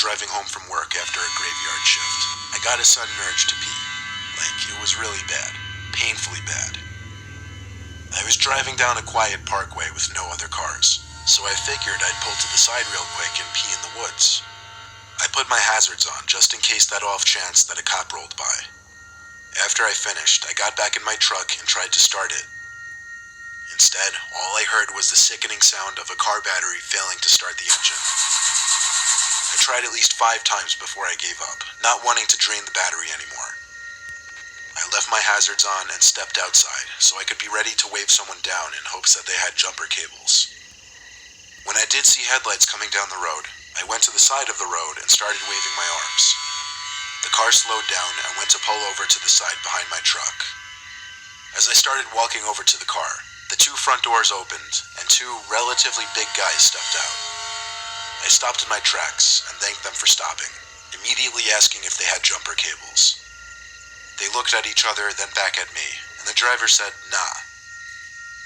driving home from work after a graveyard shift. I got a sudden urge to pee. Like, it was really bad. Painfully bad. I was driving down a quiet parkway with no other cars, so I figured I'd pull to the side real quick and pee in the woods. I put my hazards on just in case that off chance that a cop rolled by. After I finished, I got back in my truck and tried to start it. Instead, all I heard was the sickening sound of a car battery failing to start the engine. I tried at least 5 times before I gave up, not wanting to drain the battery anymore. I left my hazards on and stepped outside so I could be ready to wave someone down in hopes that they had jumper cables. When I did see headlights coming down the road, I went to the side of the road and started waving my arms. The car slowed down and went to pull over to the side behind my truck. As I started walking over to the car, the 2 front doors opened and 2 relatively big guys stepped out. I stopped in my tracks and thanked them for stopping, immediately asking if they had jumper cables. They looked at each other, then back at me, and the driver said, "Nah."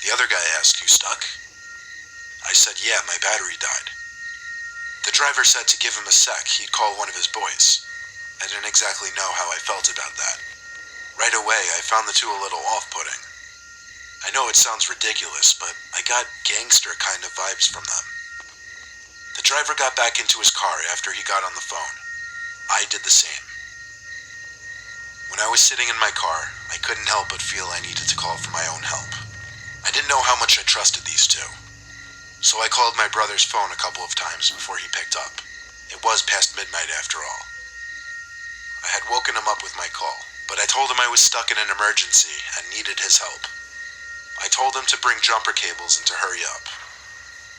The other guy asked, "You stuck?" I said, "Yeah, my battery died." The driver said to give him a sec, he'd call one of his boys. I didn't exactly know how I felt about that. Right away, I found the 2 a little off-putting. I know it sounds ridiculous, but I got gangster kind of vibes from them. The driver got back into his car after he got on the phone. I did the same. When I was sitting in my car, I couldn't help but feel I needed to call for my own help. I didn't know how much I trusted these 2. So I called my brother's phone a couple of times before he picked up. It was past midnight after all. I had woken him up with my call, but I told him I was stuck in an emergency and needed his help. I told him to bring jumper cables and to hurry up.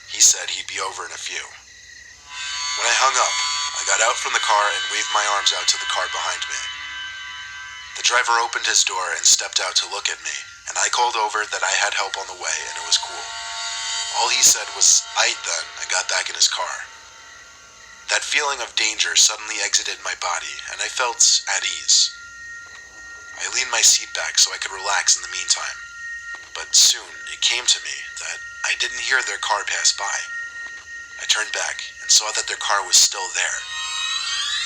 He said he'd be over in a few. When I hung up, I got out from the car and waved my arms out to the car behind me. The driver opened his door and stepped out to look at me, and I called over that I had help on the way and it was cool. All he said was, "Aight then," and got back in his car. That feeling of danger suddenly exited my body, and I felt at ease. I leaned my seat back so I could relax in the meantime. But soon, it came to me that I didn't hear their car pass by. I turned back and saw that their car was still there.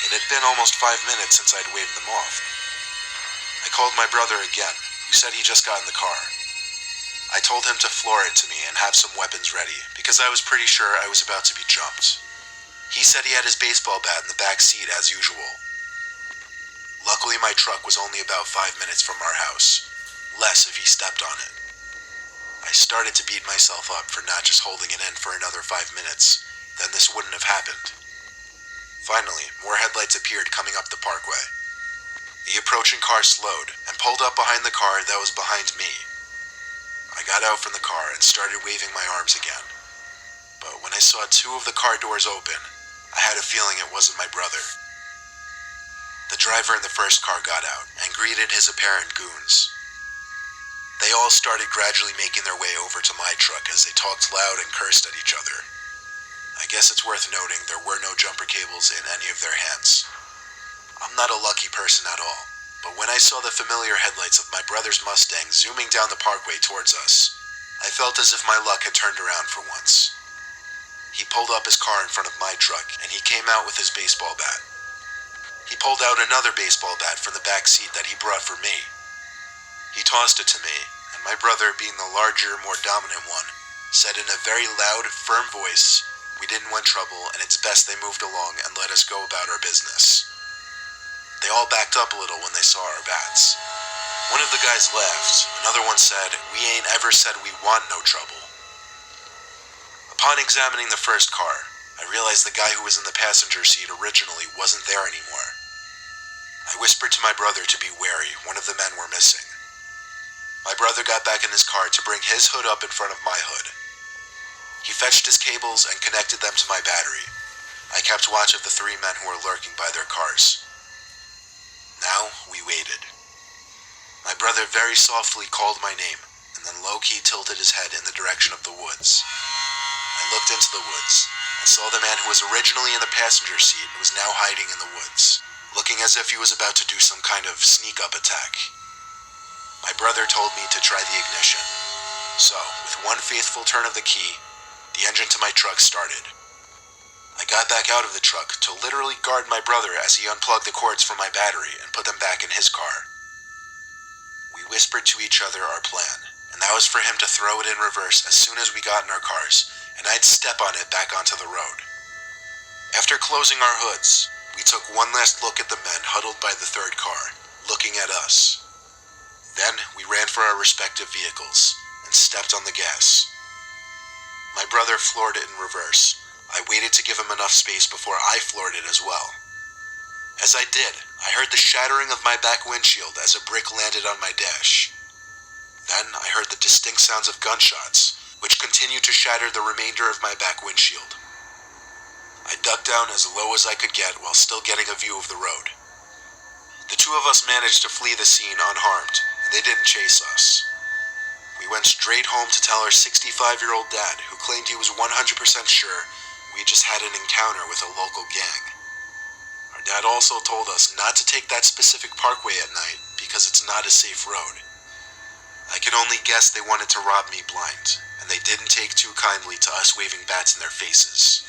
It had been almost 5 minutes since I'd waved them off. I called my brother again, who said he just got in the car. I told him to floor it to me and have some weapons ready, because I was pretty sure I was about to be jumped. He said he had his baseball bat in the back seat as usual. Luckily, my truck was only about 5 minutes from our house, less if he stepped on it. I started to beat myself up for not just holding it in for another 5 minutes, then this wouldn't have happened. Finally, more headlights appeared coming up the parkway. The approaching car slowed and pulled up behind the car that was behind me. I got out from the car and started waving my arms again. But when I saw 2 of the car doors open, I had a feeling it wasn't my brother. The driver in the first car got out and greeted his apparent goons. They all started gradually making their way over to my truck as they talked loud and cursed at each other. I guess it's worth noting there were no jumper cables in any of their hands. I'm not a lucky person at all, but when I saw the familiar headlights of my brother's Mustang zooming down the parkway towards us, I felt as if my luck had turned around for once. He pulled up his car in front of my truck and he came out with his baseball bat. He pulled out another baseball bat from the back seat that he brought for me. He tossed it to me, and my brother, being the larger, more dominant one, said in a very loud, firm voice, we didn't want trouble and it's best they moved along and let us go about our business. They all backed up a little when they saw our bats. One of the guys laughed, another one said, "We ain't ever said we want no trouble." Upon examining the first car, I realized the guy who was in the passenger seat originally wasn't there anymore. I whispered to my brother to be wary, one of the men were missing. My brother got back in his car to bring his hood up in front of my hood. He fetched his cables and connected them to my battery. I kept watch of the 3 men who were lurking by their cars. Now we waited. My brother very softly called my name, and then low-key tilted his head in the direction of the woods. I looked into the woods, and saw the man who was originally in the passenger seat and was now hiding in the woods, looking as if he was about to do some kind of sneak-up attack. My brother told me to try the ignition. So, with one faithful turn of the key, the engine to my truck started. I got back out of the truck to literally guard my brother as he unplugged the cords from my battery and put them back in his car. We whispered to each other our plan, and that was for him to throw it in reverse as soon as we got in our cars, and I'd step on it back onto the road. After closing our hoods, we took one last look at the men huddled by the third car, looking at us. Then we ran for our respective vehicles and stepped on the gas. My brother floored it in reverse. I waited to give him enough space before I floored it as well. As I did, I heard the shattering of my back windshield as a brick landed on my dash. Then I heard the distinct sounds of gunshots, which continued to shatter the remainder of my back windshield. I ducked down as low as I could get while still getting a view of the road. The two of us managed to flee the scene unharmed, and they didn't chase us. We went straight home to tell our 65-year-old dad, who claimed he was 100% sure we just had an encounter with a local gang. Our dad also told us not to take that specific parkway at night because it's not a safe road. I can only guess they wanted to rob me blind, and they didn't take too kindly to us waving bats in their faces.